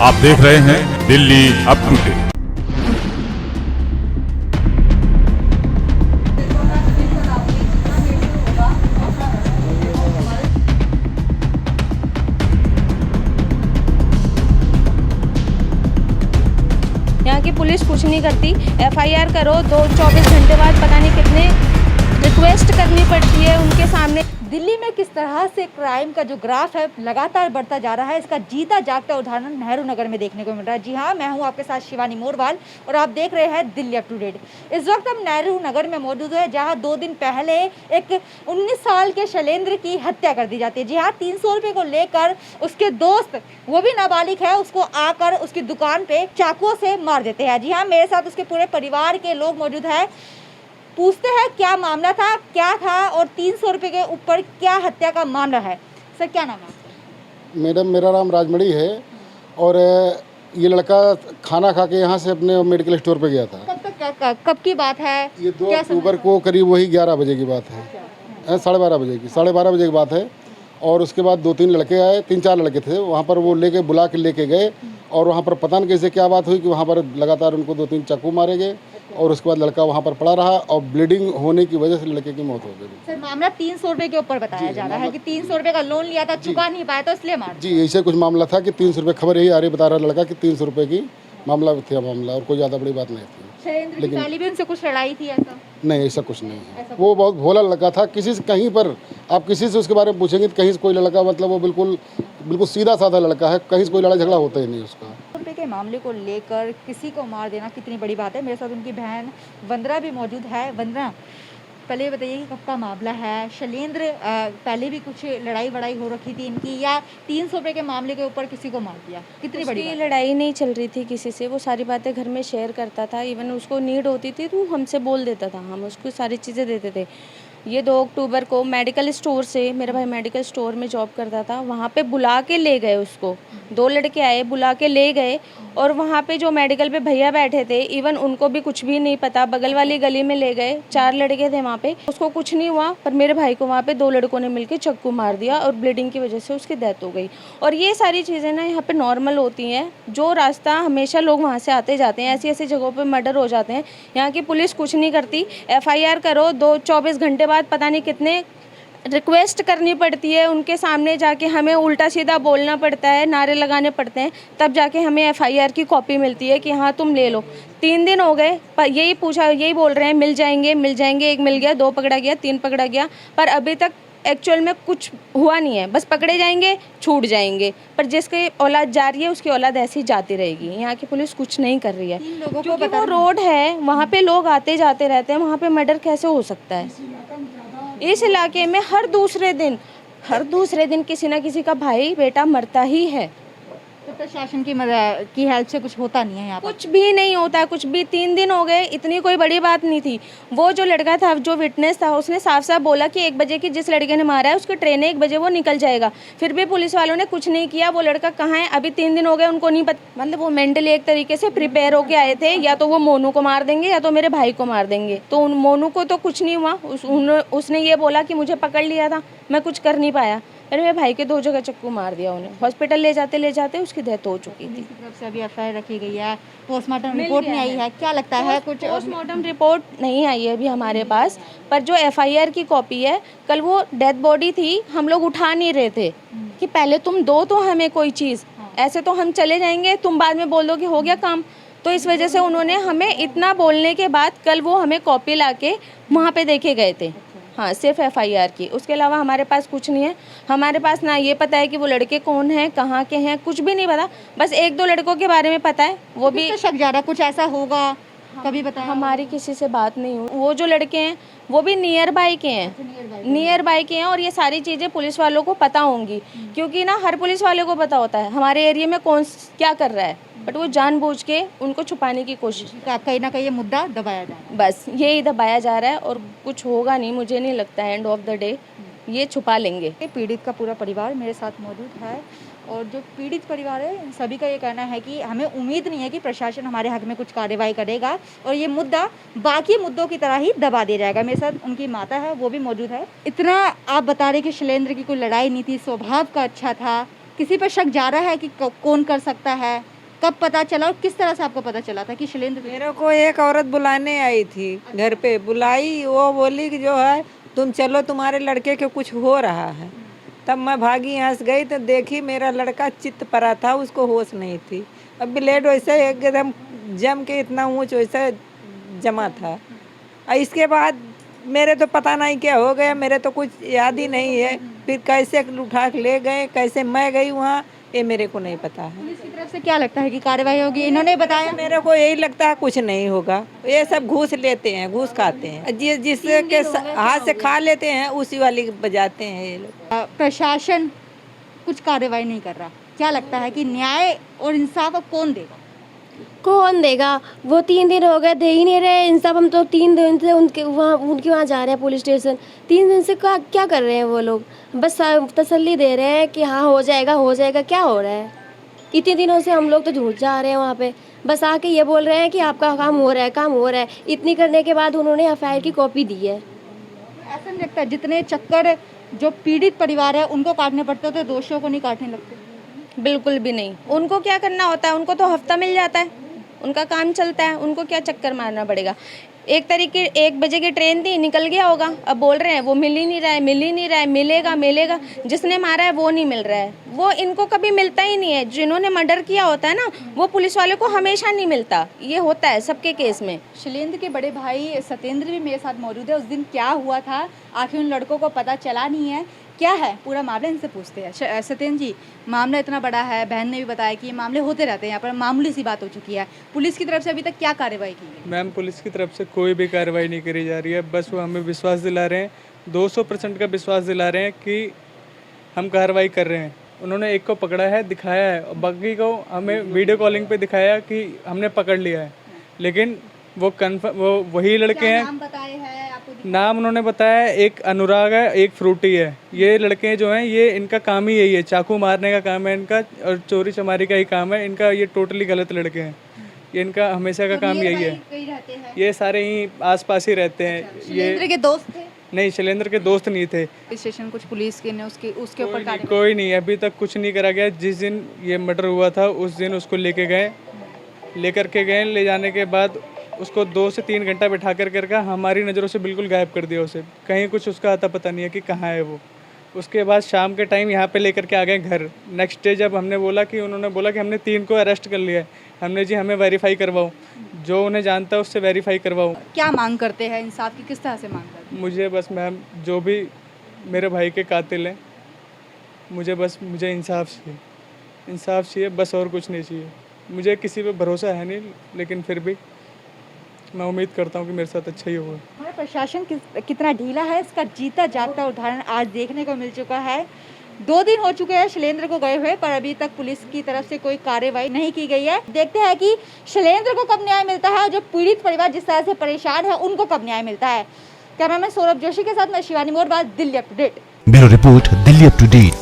आप देख रहे हैं दिल्ली अप टू डेट। यहाँ की पुलिस कुछ नहीं करती। एफआईआर करो, 24 घंटे बाद पता नहीं कितने रिक्वेस्ट करनी पड़ती है उनके सामने। दिल्ली में किस तरह से क्राइम का जो ग्राफ है लगातार बढ़ता जा रहा है, इसका जीता जागता उदाहरण नेहरू नगर में देखने को मिल रहा है। जी हाँ, मैं हूँ आपके साथ शिवानी मोरवाल और आप देख रहे हैं दिल्ली अप टू डेट। इस वक्त हम नेहरू नगर में मौजूद है, जहाँ 2 दिन पहले एक 19 साल के शैलेंद्र की हत्या कर दी जाती है। जी हाँ, 300 रुपये को लेकर उसके दोस्त, वो भी नाबालिग है, उसको आकर उसकी दुकान पे चाकुओं से मार देते हैं। जी हाँ, मेरे साथ उसके पूरे परिवार के लोग मौजूद हैं। पूछते हैं क्या मामला था, क्या था और 300 रुपये के ऊपर क्या हत्या का मामला है। सर, क्या नाम है आपका? मैडम, मेरा नाम राजमणि है और ये लड़का खाना खा के यहाँ से अपने मेडिकल स्टोर पे गया था। कब की बात है? ये 2 अक्टूबर को करीब वही 11 बजे की बात है, 12:30 बजे की, 12:30 बजे की बात है। और उसके बाद 2-3 लड़के आए, 3-4 लड़के थे वहाँ पर, वो बुला के लेके गए और वहाँ पर पता नहीं कैसे क्या बात हुई कि वहाँ पर लगातार उनको 2-3 चाकू मारे गए और उसके बाद लड़का वहाँ पर पड़ा रहा और ब्लीडिंग होने की वजह से लड़के की मौत हो गई। सर, मामला 300 रुपये के ऊपर बताया जा रहा है कि 300 रुपये का लोन लिया था, चुका नहीं पाया तो इसलिए मार। जी, ऐसे कुछ मामला था कि 300 रुपये, खबर यही आ रही, बता रहा लड़का कि 300 रुपये की मामला था और कोई ज़्यादा बड़ी बात नहीं थी। शैलेंद्र की पहले भी उनसे कुछ लड़ाई थी ऐसा? नहीं, ऐसा कुछ नहीं है। वो बहुत भोला लड़का था। किसी से कहीं पर आप किसी से उसके बारे में पूछेंगे तो कहीं से कोई लड़का, मतलब वो बिल्कुल सीधा साधा लड़का है, कहीं से कोई लड़ाई झगड़ा होता ही नहीं उसका। रुपये के मामले को लेकर किसी को मार देना कितनी बड़ी बात है। मेरे साथ उनकी बहन वंदना भी मौजूद है। वंदना, पहले ये बताइए कि कब का मामला है? शैलेंद्र पहले भी कुछ लड़ाई वड़ाई हो रखी थी इनकी, या 300 रुपये के मामले के ऊपर किसी को मार दिया? कितनी बड़ी बात? लड़ाई नहीं चल रही थी किसी से, वो सारी बातें घर में शेयर करता था। इवन उसको नीड होती थी तो हमसे बोल देता था, हम उसको सारी चीज़ें देते थे। ये 2 अक्टूबर को मेडिकल स्टोर से, मेरा भाई मेडिकल स्टोर में जॉब करता था, वहाँ पे बुला के ले गए उसको। 2 लड़के आए, बुला के ले गए और वहाँ पे जो मेडिकल पे भैया बैठे थे, इवन उनको भी कुछ भी नहीं पता, बगल वाली गली में ले गए। 4 लड़के थे वहाँ पे, उसको कुछ नहीं हुआ, पर मेरे भाई को वहाँ पे 2 लड़कों ने मिलकर चाकू मार दिया और ब्लीडिंग की वजह से उसकी डेथ हो गई। और ये सारी चीज़ें ना यहाँ पे नॉर्मल होती हैं। जो रास्ता हमेशा लोग वहाँ से आते जाते हैं, ऐसी ऐसी जगहों पर मर्डर हो जाते हैं। यहाँ की पुलिस कुछ नहीं करती। एफआईआर करो, 24 घंटे बाद पता नहीं कितने रिक्वेस्ट करनी पड़ती है उनके सामने जाके, हमें उल्टा सीधा बोलना पड़ता है, नारे लगाने पड़ते हैं, तब जाके हमें एफआईआर की कॉपी मिलती है कि हाँ तुम ले लो। 3 दिन हो गए, पर यही बोल रहे हैं मिल जाएंगे मिल जाएंगे। 1 मिल गया, 2 पकड़ा गया, 3 पकड़ा गया, पर अभी तक एक्चुअल में कुछ हुआ नहीं है। बस पकड़े जाएंगे, छूट जाएंगे, पर जिसकी औलाद जा रही है उसकी औलाद ऐसी जाती रहेगी। यहाँ की पुलिस कुछ नहीं कर रही है क्योंकि वो रोड है, वहाँ पे लोग आते जाते रहते हैं, वहाँ पे मर्डर कैसे हो सकता है? इस इलाके में हर दूसरे दिन किसी ना किसी का भाई बेटा मरता ही है। तो प्रशासन की हेल्प से कुछ होता नहीं है यहाँ पर? कुछ भी नहीं होता, कुछ भी। 3 दिन हो गए, इतनी कोई बड़ी बात नहीं थी। वो जो लड़का था, जो विटनेस था, उसने साफ साफ बोला कि 1 बजे की जिस लड़के ने मारा है उसकी ट्रेन है, 1 बजे वो निकल जाएगा। फिर भी पुलिस वालों ने कुछ नहीं किया। वो लड़का कहाँ है अभी? 3 दिन हो गए, उनको नहीं पता। मतलब वो मेंटली एक तरीके से प्रिपेयर होके आए थे, या तो वो मोनू को मार देंगे या तो मेरे भाई को मार देंगे। तो उन मोनू को तो कुछ नहीं हुआ, उसने ये बोला कि मुझे पकड़ लिया था, मैं कुछ कर नहीं पाया। अरे मेरे भाई के 2 जगह चाकू मार दिया उन्हें। हॉस्पिटल ले जाते उसकी डेथ हो चुकी थी। तरफ से अभी एफआईआर रखी गई है, पोस्टमार्टम रिपोर्ट नहीं आई है, क्या लगता है? कुछ पोस्टमार्टम रिपोर्ट नहीं आई है अभी हमारे पास, पर जो एफआईआर की कॉपी है, कल वो डेथ बॉडी थी, हम लोग उठा नहीं रहे थे कि पहले तुम दो तो हमें कोई चीज़, ऐसे तो हम चले जाएंगे, तुम बाद में बोल दो कि हो गया काम। तो इस वजह से उन्होंने हमें इतना बोलने के बाद कल वो हमें कॉपी ला के वहाँ पे देखे गए थे। हाँ, सिर्फ एफआईआर की, उसके अलावा हमारे पास कुछ नहीं है। हमारे पास ना ये पता है कि वो लड़के कौन हैं, कहाँ के हैं, कुछ भी नहीं पता। बस 1-2 लड़कों के बारे में पता है, वो भी शक जा रहा, कुछ ऐसा होगा। कभी बताया? हमारी किसी से बात नहीं हुई। वो जो लड़के हैं वो भी नियर बाई के हैं और ये सारी चीज़ें पुलिस वालों को पता होंगी, क्योंकि ना हर पुलिस वाले को पता होता है हमारे एरिया में कौन क्या कर रहा है, बट वो जानबूझ के उनको छुपाने की कोशिश। कहीं ना कहीं ये मुद्दा दबाया जा रहा है। बस यही दबाया जा रहा है और कुछ होगा नहीं, मुझे नहीं लगता है एंड ऑफ द डे ये छुपा लेंगे। पीड़ित का पूरा परिवार मेरे साथ मौजूद है और जो पीड़ित परिवार है इन सभी का ये कहना है कि हमें उम्मीद नहीं है कि प्रशासन हमारे हक में कुछ कार्रवाई करेगा और ये मुद्दा बाकी मुद्दों की तरह ही दबा दिया जाएगा। मेरे साथ उनकी माता है, वो भी मौजूद है। इतना आप बता रहे कि शैलेंद्र की कोई लड़ाई नहीं थी, स्वभाव का अच्छा था, किसी पर शक जा रहा है कि कौन कर सकता है? कब पता चला और किस तरह से आपको पता चला था कि शैलेंद्र? मेरे को एक औरत बुलाने आई थी घर पे, बुलाई, वो बोली कि जो है तुम चलो तुम्हारे लड़के के कुछ हो रहा है। तब मैं भागी, यहाँ से गई तो देखी मेरा लड़का चित्त पड़ा था, उसको होश नहीं थी। अब ब्लेड वैसे एकदम जम के इतना ऊंच वैसे जमा था। और इसके बाद मेरे तो पता नहीं क्या हो गया, मेरे तो कुछ याद ही नहीं है। फिर कैसे उठा के ले गए, कैसे मैं गई वहाँ, ये मेरे को नहीं पता है। पुलिस की तरफ से क्या लगता है कि कार्रवाई होगी? इन्होंने बताया। मेरे को यही लगता है कुछ नहीं होगा। ये सब घूस लेते हैं, घूस खाते हैं, जिसके हाथ से खा लेते हैं उसी वाली बजाते हैं ये लोग। प्रशासन कुछ कार्रवाई नहीं कर रहा, क्या लगता है कि न्याय और इंसाफ अब कौन देगा? कौन देगा? वो 3 दिन हो गए, दे ही नहीं रहे इंसाफ। हम तो 3 दिन से उनके वहाँ जा रहे हैं पुलिस स्टेशन। 3 दिन से क्या कर रहे हैं वो लोग? बस तसल्ली दे रहे हैं कि हाँ हो जाएगा हो जाएगा। क्या हो रहा है? इतने दिनों से हम लोग तो झूठ जा रहे हैं वहाँ पे, बस आके ये बोल रहे हैं कि आपका काम हो रहा है, काम हो रहा है। इतनी करने के बाद उन्होंने FIR की कॉपी दी है। ऐसा नहीं लगता जितने चक्कर जो पीड़ित परिवार है उनको काटने पड़ते हो तो दोषियों को नहीं काटने लगते? बिल्कुल भी नहीं। उनको क्या करना होता है? उनको तो हफ्ता मिल जाता है, उनका काम चलता है, उनको क्या चक्कर मारना पड़ेगा? 1 बजे की ट्रेन थी, निकल गया होगा। अब बोल रहे हैं वो मिल ही नहीं रहा है, मिल ही नहीं रहा है। मिलेगा मिलेगा, जिसने मारा है वो नहीं मिल रहा है। वो इनको कभी मिलता ही नहीं है। जिन्होंने मर्डर किया होता है ना, वो पुलिस वाले को हमेशा नहीं मिलता। ये होता है सबके केस में। शैलेंद्र के बड़े भाई सत्येंद्र भी मेरे साथ मौजूद है। उस दिन क्या हुआ था, आखिर उन लड़कों को पता चला नहीं है, क्या है पूरा मामला, इनसे पूछते हैं। सत्येंद्र जी, मामला इतना बड़ा है, बहन ने भी बताया कि ये मामले होते रहते हैं यहाँ पर, मामूली सी बात हो चुकी है। पुलिस की तरफ से अभी तक क्या कार्रवाई की गई? मैम, पुलिस की तरफ से कोई भी कार्रवाई नहीं करी जा रही है। बस वो हमें विश्वास दिला रहे हैं, 200% का विश्वास दिला रहे हैं कि हम कार्रवाई कर रहे हैं। उन्होंने एक को पकड़ा है, दिखाया है, और बाकी को हमें वीडियो कॉलिंग पे दिखाया कि हमने पकड़ लिया है। लेकिन वो वही लड़के हैं। नाम बताए हैं आपको? नाम उन्होंने बताया, एक अनुराग है, एक फ्रूटी है। ये लड़के जो हैं, ये इनका काम ही यही है, चाकू मारने का काम है इनका, और चोरी चमारी का ही काम है इनका। ये टोटली गलत लड़के हैं, ये इनका हमेशा का काम यही है। ये सारे ही आसपास ही रहते हैं। शैलेंद्र के दोस्त थे? नहीं, शैलेंद्र के दोस्त नहीं थे। स्टेशन कुछ पुलिस के ने उसके ऊपर कोई नहीं, अभी तक कुछ नहीं करा गया। जिस दिन ये मर्डर हुआ था उस दिन उसको लेकर के गए। ले जाने के बाद उसको 2 से 3 घंटा बिठा कर हमारी नज़रों से बिल्कुल गायब कर दिया उसे। कहीं कुछ उसका आता पता नहीं है कि कहाँ है वो। उसके बाद शाम के टाइम यहाँ पे लेकर के आ गए घर। नेक्स्ट डे जब हमने बोला कि उन्होंने बोला कि हमने 3 को अरेस्ट कर लिया है। हमने जी हमें वेरीफाई करवाओ, जो उन्हें जानता है उससे वेरीफाई करवाओ। क्या मांग करते हैं? इंसाफ की किस तरह से मांग करते हैं? मुझे बस मैम, जो भी मेरे भाई के कातिल हैं, मुझे इंसाफ चाहिए बस, और कुछ नहीं चाहिए। मुझे किसी पे भरोसा है नहीं, लेकिन फिर भी मैं उम्मीद करता हूँ कि मेरे साथ अच्छा ही होगा। हमारा प्रशासन कितना ढीला है, इसका जीता जागता उदाहरण आज देखने को मिल चुका है। 2 दिन हो चुके हैं शैलेंद्र को गए हुए, पर अभी तक पुलिस की तरफ से कोई कार्रवाई नहीं की गई है। देखते हैं कि शैलेंद्र को कब न्याय मिलता है, जो पीड़ित परिवार जिस तरह से परेशान है उनको कब न्याय मिलता है। कैमरामैन सौरभ जोशी के साथ मैं Shivani Morwal, Delhi up to date. Bureau report, Delhi up to date.